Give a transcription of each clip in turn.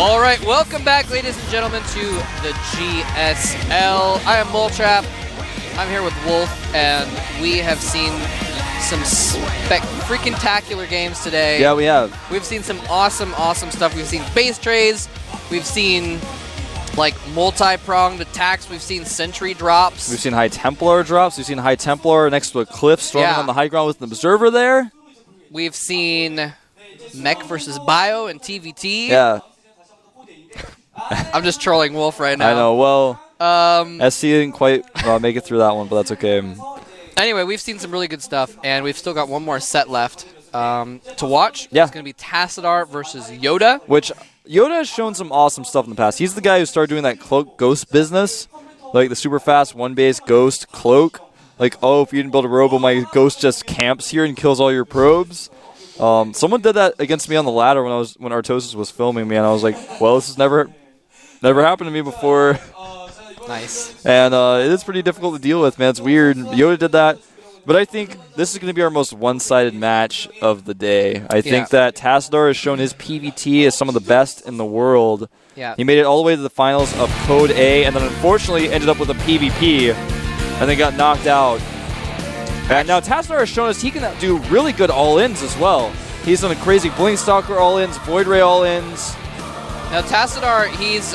All right, welcome back, ladies and gentlemen, to the GSL. I am Moltrap. I'm here with Wolf, and we have seen some freaking-tacular games today. Yeah, we have. We've seen some awesome stuff. We've seen base trades. We've seen like multi-pronged attacks. We've seen sentry drops. We've seen High Templar drops. We've seen High Templar next to a cliff storming on the high ground with an observer there. We've seen Mech versus Bio and TVT. Yeah. I'm just trolling Wolf right now. I know. Well, SC didn't quite make it through that one, but that's okay. Anyway, we've seen some really good stuff, and we've still got one more set left to watch. Yeah. It's going to be Tassadar versus YoDa. Which YoDa has shown some awesome stuff in the past. He's the guy who started doing that cloak ghost business, like the super fast one-base ghost cloak. Like, oh, if you didn't build a robo, my ghost just camps here and kills all your probes. Someone did that against me on the ladder when Artosis was filming me, and I was like, well, this has never happened to me before. Nice. And it is pretty difficult to deal with, man. It's weird. YoDa did that. But I think this is going to be our most one-sided match of the day. I think that Tassadar has shown his PvT as some of the best in the world. Yeah. He made it all the way to the finals of Code A, and then unfortunately ended up with a PvP, and then got knocked out. And now Tassadar has shown us he can do really good all-ins as well. He's done a crazy Blinkstalker all-ins, Void Ray all-ins. Now Tassadar, he's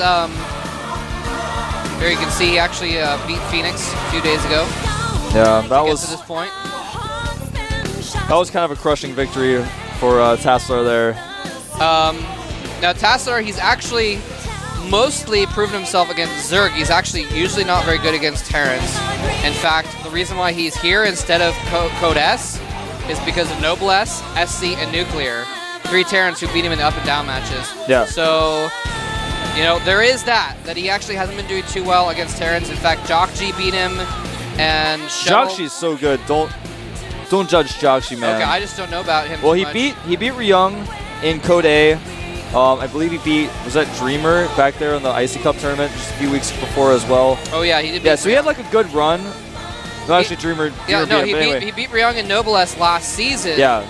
here you can see he actually beat Phoenix a few days ago. Yeah, that was to this point. That was kind of a crushing victory for Tassadar there. Now Tassadar, he's actually mostly proven himself against Zerg. He's actually usually not very good against Terrans. In fact, the reason why he's here instead of Code S is because of Noble S, SC, and Nuclear. 3 Terrans who beat him in the up and down matches. Yeah. So, you know, there is that he actually hasn't been doing too well against Terrans. In fact, Jockji beat him, and Jockji's so good. Don't judge Jockji, man. Okay, I just don't know about him. Well, he beat Ryung in Code A. I believe he beat, was that Dreamer back there in the Icy Cup tournament just a few weeks before as well. Oh yeah, he did. Yeah, so he had like a good run. No, actually, Dreamer. Yeah, no, anyway. he beat Ryung and Noblesse last season. Yeah.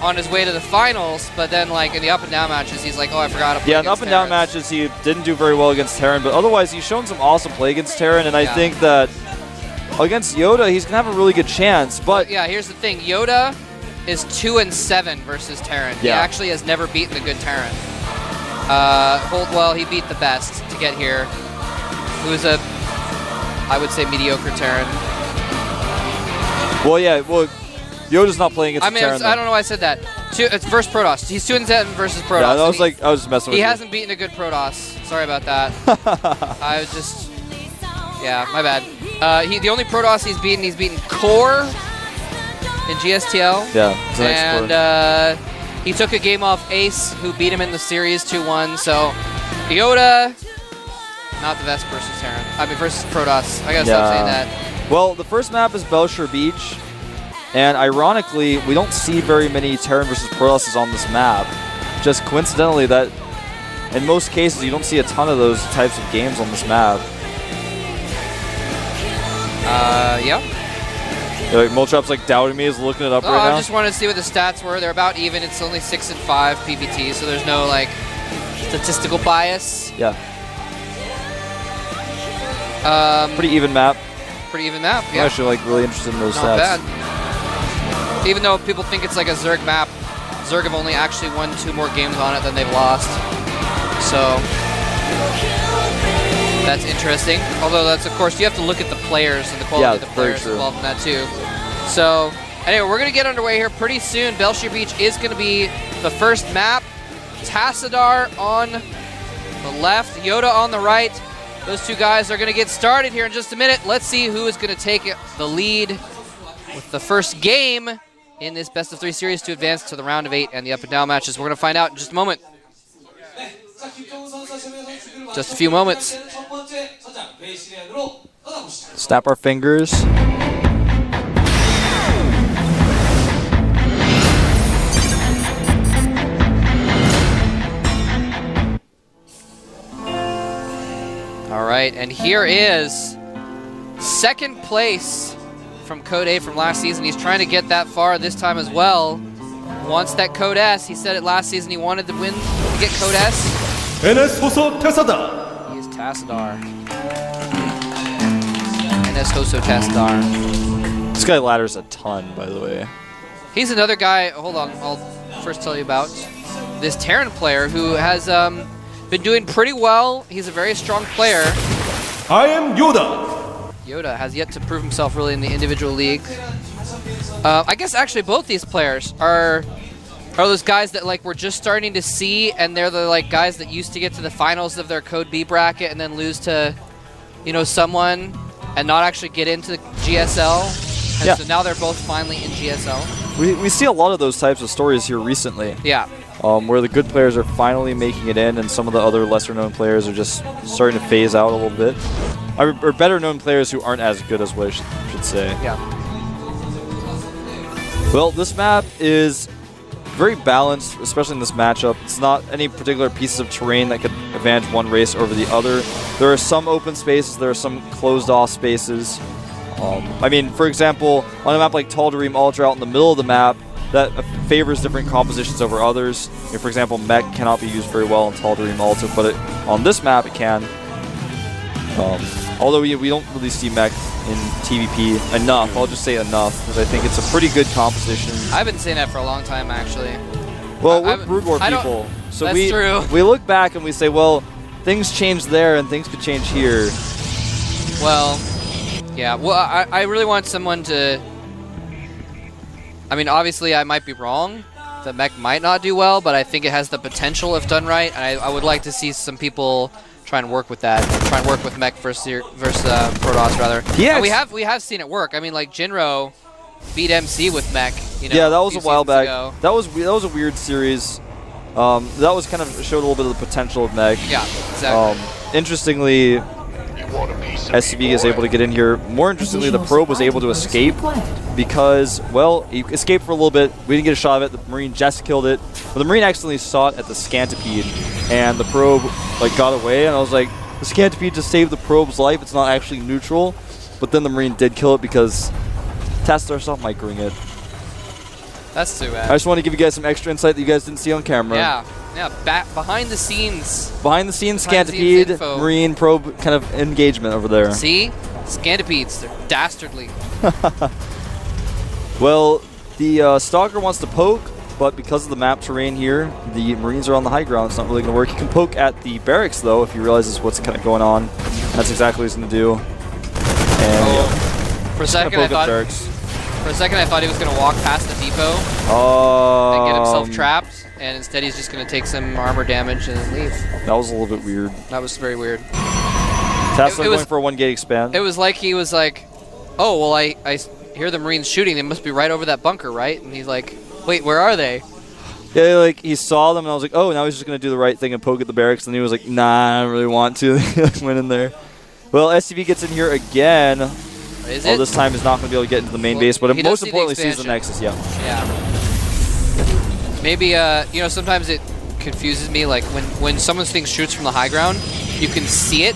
On his way to the finals, but then like in the up and down matches, he's like, oh, I forgot to play in up and down matches, he didn't do very well against Terran, but otherwise, he's shown some awesome play against Terran, and I think that against YoDa, he's gonna have a really good chance. But yeah, here's the thing: YoDa is 2-7 versus Terran. Yeah. He actually has never beaten a good Terran. Holdwell, he beat the best to get here. Who is I would say, mediocre Terran. Well, yeah, YoDa's not playing against Terran. I don't know why I said that. It's versus Protoss. He's 2-7 versus Protoss. Yeah, I was just messing with you. He hasn't beaten a good Protoss. Sorry about that. I was just, yeah, my bad. The only Protoss he's beaten Core in GSTL. Yeah, and he took a game off Ace, who beat him in the series 2-1. So YoDa, not the best versus Terran. I mean, versus Protoss. I gotta stop saying that. Well, the first map is Belshire Beach. And ironically, we don't see very many Terran versus Prolosses on this map. Just coincidentally, that in most cases, you don't see a ton of those types of games on this map. Yeah. Like, Moltrap's like doubting me, is looking it up right now. I just wanted to see what the stats were. They're about even. It's only 6-5 PvT, so there's no like statistical bias. Yeah. Pretty even map. Pretty even map. Yeah. I'm actually like really interested in those stats. Not bad. Even though people think it's like a Zerg map, Zerg have only actually won 2 more games on it than they've lost. So that's interesting. Although that's, of course, you have to look at the players and the quality of the players involved in that too. So anyway, we're going to get underway here pretty soon. Belshire Beach is going to be the first map. Tassadar on the left, YoDa on the right. Those 2 guys are going to get started here in just a minute. Let's see who is going to take the lead with the first game in this best-of-3 series to advance to the round of 8 and the up-and-down matches. We're going to find out in just a moment. Just a few moments. Snap our fingers. All right, and here is second place from Code A from last season. He's trying to get that far this time as well. Wants that Code S. He said it last season he wanted to win to get Code S. He is Tassadar. NS Hoso Tassadar. This guy ladders a ton, by the way. He's another guy, hold on, I'll first tell you about this Terran player who has been doing pretty well. He's a very strong player. I am YoDa. YoDa has yet to prove himself really in the individual league. I guess actually both these players are those guys that like we're just starting to see, and they're the like guys that used to get to the finals of their Code B bracket and then lose to, you know, someone and not actually get into the GSL. And yeah. So now they're both finally in GSL. We see a lot of those types of stories here recently. Yeah. Where the good players are finally making it in, and some of the other lesser-known players are just starting to phase out a little bit. Or better-known players who aren't as good as what I should say. Yeah. Well, this map is very balanced, especially in this matchup. It's not any particular pieces of terrain that could advantage one race over the other. There are some open spaces, there are some closed-off spaces. I mean, for example, on a map like Tal'Darim Ultra out in the middle of the map, that favors different compositions over others. You know, for example, mech cannot be used very well in Tal'Darim Ultra, but on this map it can. Although we don't really see mech in TVP enough, I'll just say enough, because I think it's a pretty good composition. I've been saying that for a long time, actually. Well, we're Brood War people, so that's true. We look back and we say, well, things changed there and things could change here. Well, yeah. Well, I really want someone to... I mean, obviously, I might be wrong. The mech might not do well, but I think it has the potential if done right. And I would like to see some people try and work with that. Try and work with mech versus Protoss, rather. Yeah, we have seen it work. I mean, like Jinro beat MC with mech. You know, yeah, that was a while back. Ago. That was a weird series. That was kind of showed a little bit of the potential of mech. Yeah, exactly. Interestingly, SCV is able to get in here. More interestingly, the probe was able to escape because, well, he escaped for a little bit. We didn't get a shot of it. The Marine just killed it. But the Marine accidentally saw it at the Scantipede, and the probe like got away. And I was like, the Scantipede just saved the probe's life. It's not actually neutral. But then the Marine did kill it because Tassadar stopped microing it. That's too bad. I just want to give you guys some extra insight that you guys didn't see on camera. Yeah. Yeah, behind the scenes. Behind the scenes Scantipede, Marine probe kind of engagement over there. See? Scantipedes, they're dastardly. Well, the Stalker wants to poke, but because of the map terrain here, the Marines are on the high ground. It's not really going to work. You can poke at the barracks, though, if he realizes what's kind of going on. That's exactly what he's going to do. And yeah, for a second, I thought he was going to walk past the depot and get himself trapped. And instead, he's just going to take some armor damage and then leave. That was a little bit weird. That was very weird. Tassadar going for a 1-gate expand. It was like he was like, oh, well, I hear the Marines shooting. They must be right over that bunker, right? And he's like, wait, where are they? Yeah, like, he saw them, and I was like, oh, now he's just going to do the right thing and poke at the barracks. And he was like, nah, I don't really want to. He went in there. Well, SCV gets in here again. Is it? This time he's not going to be able to get into the main base, but most importantly sees the Nexus, yeah. Yeah. Maybe, you know, sometimes it confuses me, like, when someone's thing shoots from the high ground, you can see it,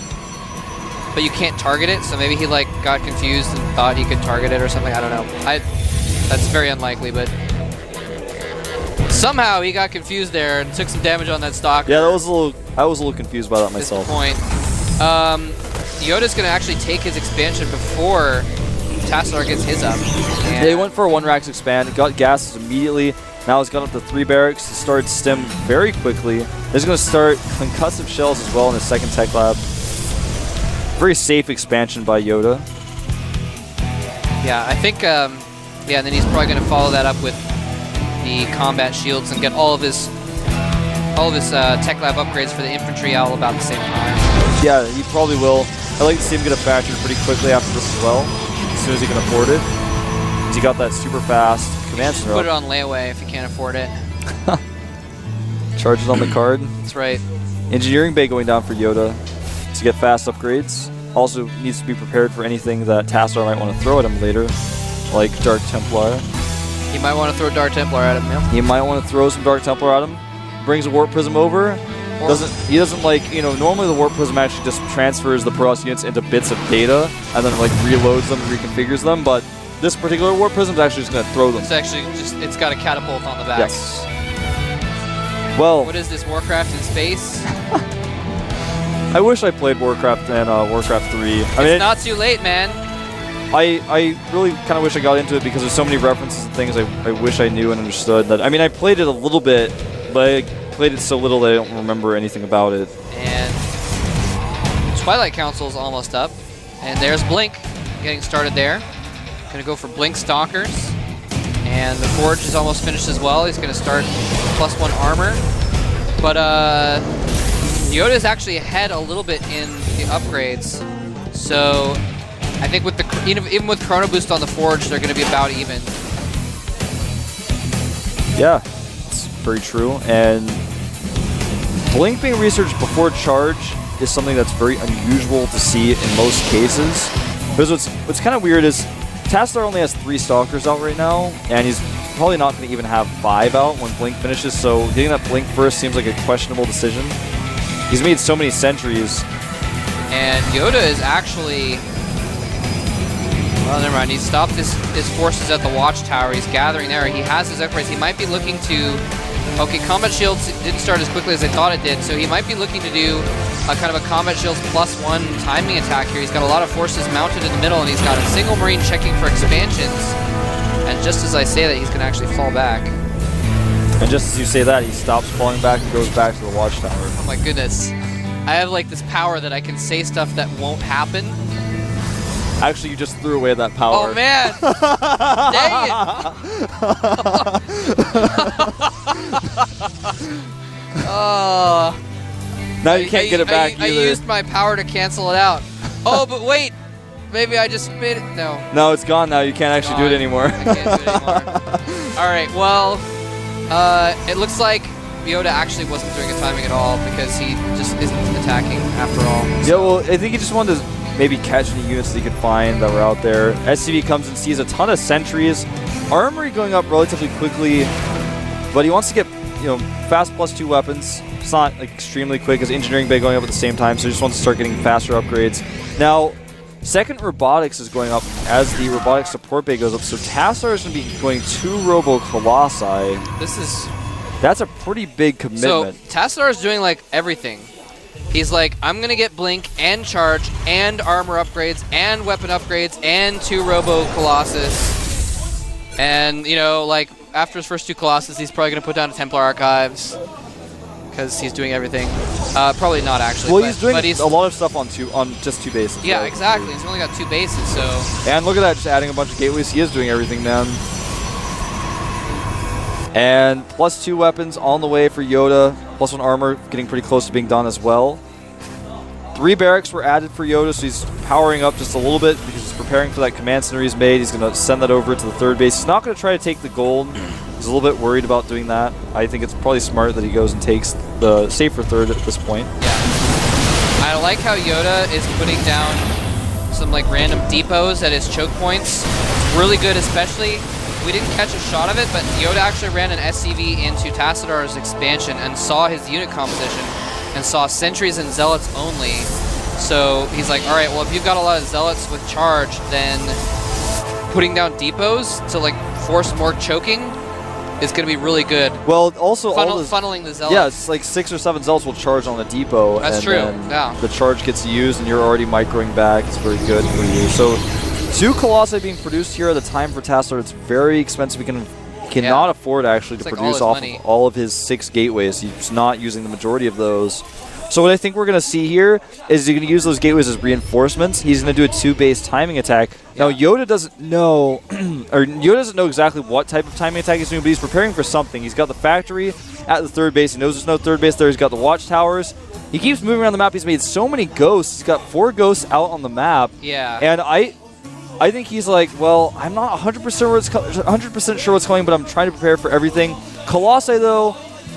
but you can't target it, so maybe he, like, got confused and thought he could target it or something, I don't know. That's very unlikely, but somehow he got confused there and took some damage on that Stalker. Yeah, I was a little confused by that myself. Point. YoDa's going to actually take his expansion before Tassadar gets his up. Yeah, he went for a 1-Rax expand, got gases immediately. Now he's got up to 3 barracks. He started stim very quickly. He's going to start concussive shells as well in his second tech lab. Very safe expansion by YoDa. Yeah, I think, yeah, and then he's probably going to follow that up with the combat shields and get all of his tech lab upgrades for the infantry all about the same time. Yeah, he probably will. I'd like to see him get a factory pretty quickly after this as well, as soon as he can afford it. He got that super fast command center. Put it on layaway if you can't afford it. Charges on the card. That's right. Engineering bay going down for YoDa to get fast upgrades. Also needs to be prepared for anything that Tassadar might want to throw at him later, like Dark Templar. He might want to throw Dark Templar at him, yeah. He might want to throw some Dark Templar at him. Brings a Warp Prism over. He doesn't like, you know, normally the Warp Prism actually just transfers the Protoss units into bits of data and then like reloads them and reconfigures them, but this particular Warp Prism is actually just going to throw them. It's actually just, it's got a catapult on the back. Yes. Well. What is this, Warcraft in space? I wish I played Warcraft and Warcraft 3. It's not too late, man. I really kind of wish I got into it because there's so many references and things I wish I knew and understood. That I played it a little bit, but I played it so little that I don't remember anything about it. And Twilight Council's almost up. And there's Blink getting started there. Gonna go for Blink Stalkers. And the Forge is almost finished as well. He's gonna start +1 armor. But YoDa is actually ahead a little bit in the upgrades. So I think with the even with Chrono Boost on the Forge, they're going to be about even. Yeah, it's very true. And Blink being researched before charge is something that's very unusual to see in most cases. Because what's kind of weird is Tassadar only has 3 Stalkers out right now, and he's probably not going to even have 5 out when Blink finishes. So getting that Blink first seems like a questionable decision. He's made so many sentries. And YoDa is actually... Well, never mind. He stopped his forces at the Watchtower. He's gathering there. He has his upgrades. He might be looking to... Okay, Combat Shields didn't start as quickly as I thought it did, so he might be looking to do a kind of a Combat Shields +1 timing attack here. He's got a lot of forces mounted in the middle, and he's got a single Marine checking for expansions. And just as I say that, he's going to actually fall back. And just as you say that, he stops falling back and goes back to the Watchtower. Oh my goodness. I have like this power that I can say stuff that won't happen. Actually, you just threw away that power. Oh man! Dang it! Now you can't get it back either. I used my power to cancel it out. Oh, but wait! Maybe I just made it. No. No, it's gone now. You can't actually do it anymore. I can't do it anymore. Alright, well, it looks like YoDa actually wasn't doing a timing at all because he just isn't attacking after all. So. Yeah, well, I think he just wanted to maybe catch any units that he could find that were out there. SCV comes and sees a ton of sentries. Armory going up relatively quickly, but he wants to get, fast +2 weapons. It's not like extremely quick as Engineering Bay going up at the same time, so he just wants to start getting faster upgrades. Now, second Robotics is going up as the Robotics Support Bay goes up, so Tassadar is going to be going 2 Robo Colossi. That's a pretty big commitment. So Tassadar is doing like everything. He's like, I'm going to get Blink and Charge and armor upgrades and weapon upgrades and 2 Robo Colossus. And, like after his first 2 Colossus, he's probably going to put down a Templar Archives because he's doing everything. Probably not actually. Well, he's doing a lot of stuff on just 2 bases. Yeah, right? Exactly. He's only got 2 bases, so. And look at that, just adding a bunch of gateways. He is doing everything, man. And +2 weapons on the way for YoDa. +1 armor getting pretty close to being done as well. 3 barracks were added for YoDa, so he's powering up just a little bit because he's preparing for that command center he's made. He's going to send that over to the 3rd base. He's not going to try to take the gold. He's a little bit worried about doing that. I think it's probably smart that he goes and takes the safer 3rd at this point. Yeah. I like how YoDa is putting down some like random depots at his choke points. It's really good, especially... We didn't catch a shot of it, but YoDa actually ran an SCV into Tassadar's expansion and saw his unit composition and saw sentries and zealots only. So he's like, all right, well, if you've got a lot of zealots with charge, then putting down depots to like force more choking is going to be really good. Well, also funneling the zealots. Yeah, it's like 6 or 7 zealots will charge on a depot. That's true. Yeah. The charge gets used, and you're already microing back. It's very good for you. So 2 Colossi being produced here at the time for Tassadar. It's very expensive. He cannot afford actually to produce off of all of his 6 gateways. He's not using the majority of those. So what I think we're going to see here is he's going to use those gateways as reinforcements. He's going to do a 2-base timing attack. Now YoDa doesn't know, or YoDa doesn't know exactly what type of timing attack he's doing, but he's preparing for something. He's got the factory at the 3rd base. He knows there's no 3rd base there. He's got the watchtowers. He keeps moving around the map. He's made so many ghosts. He's got 4 ghosts out on the map. Yeah. And I think he's like, well, I'm not 100% sure what's coming, but I'm trying to prepare for everything. Colossi, though,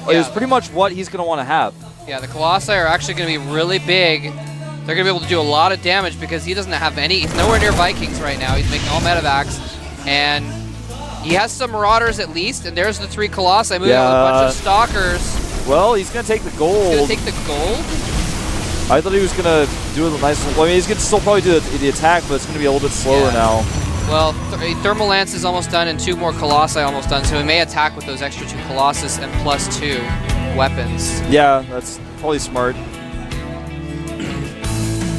is pretty much what he's going to want to have. Yeah, the Colossi are actually going to be really big. They're going to be able to do a lot of damage because he doesn't have any. He's nowhere near Vikings right now. He's making all medevacs. And he has some Marauders at least. And there's the 3 Colossi moving out with a bunch of Stalkers. Well, he's going to take the gold. He's going to take the gold? I thought he was going to do a nice... Well, I mean, he's going to still probably do the attack, but it's going to be a little bit slower now. Well, Thermal Lance is almost done and 2 more Colossi almost done, so he may attack with those extra 2 Colossus and +2 weapons. Yeah, that's probably smart.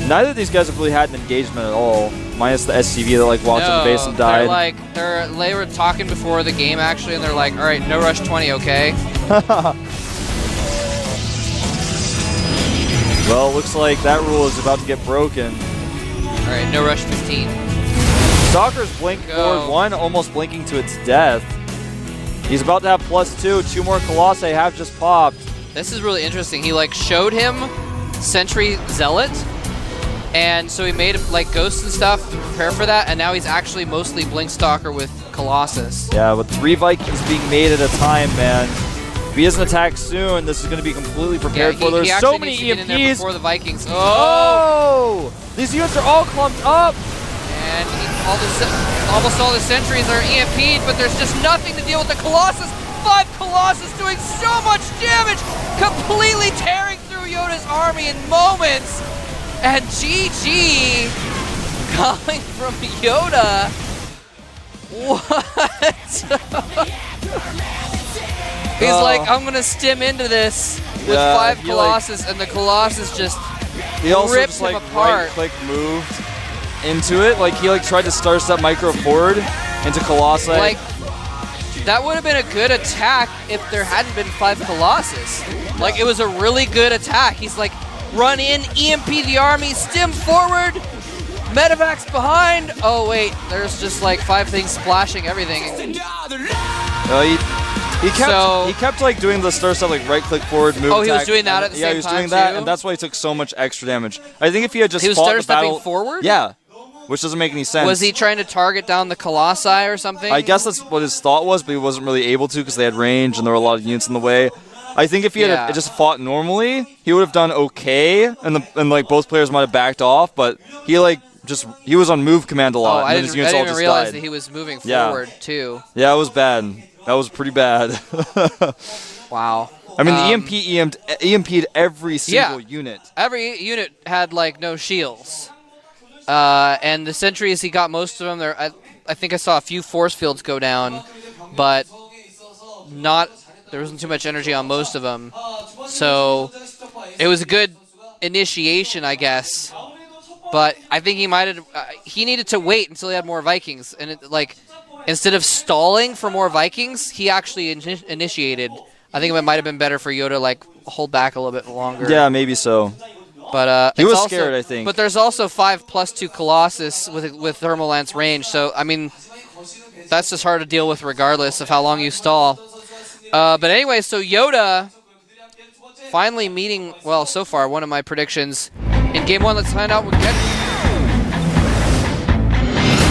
Neither of these guys have really had an engagement at all, minus the SCV that like walked on the base and died. They were talking before the game actually, and they're like, all right, no rush 20, okay? Well, looks like that rule is about to get broken. All right, no rush 15. Stalker's blink forward 1, almost blinking to its death. He's about to have +2. 2 more Colossi have just popped. This is really interesting. He like showed him Sentry Zealot, and so he made like ghosts and stuff to prepare for that, and now he's actually mostly Blink Stalker with Colossus. Yeah, with 3 Vikings being made at a time, man. If he doesn't attack soon, this is going to be completely prepared for. There's so many EMPs. Before the Vikings. Oh! These units are all clumped up. And almost all the sentries are EMP'd, but there's just nothing to deal with the Colossus. 5 Colossus doing so much damage, completely tearing through YoDa's army in moments. And GG calling from YoDa. What? He's like, I'm gonna stim into this with 5 Colossus, and the Colossus just ripped him apart. Right-click moved into it, like he tried to star step micro forward into Colossi. Like that would have been a good attack if there hadn't been 5 Colossus. Like it was a really good attack. He's like, run in, EMP the army, stim forward, medevacs behind. Oh wait, there's just like 5 things splashing everything. He kept like doing the star step, like right click forward, move. Oh, he was doing that at the same time. Yeah, he was doing that, and that's why he took so much extra damage. I think if he had just fought the battle, stepping forward. Yeah, which doesn't make any sense. Was he trying to target down the Colossi or something? I guess that's what his thought was, but he wasn't really able to because they had range and there were a lot of units in the way. I think if he had just fought normally, he would have done okay, and like both players might have backed off. But he he was on move command a lot. Oh, I didn't even realize that he was moving forward too. Yeah, it was bad. That was pretty bad. Wow. I mean, the EMP'd every single unit. Every unit had like no shields. And the sentries, he got most of them. I think I saw a few force fields go down, but there wasn't too much energy on most of them. So it was a good initiation, I guess. But I think he needed to wait until he had more Vikings, and instead of stalling for more Vikings, he actually initiated. I think it might have been better for YoDa like hold back a little bit longer. Yeah, maybe so. But he was scared, I think. But there's also 5+2 Colossus with Thermal Lance range, so I mean that's just hard to deal with regardless of how long you stall. But anyway, so YoDa finally meeting, well, so far one of my predictions in game 1. Let's find out what we get.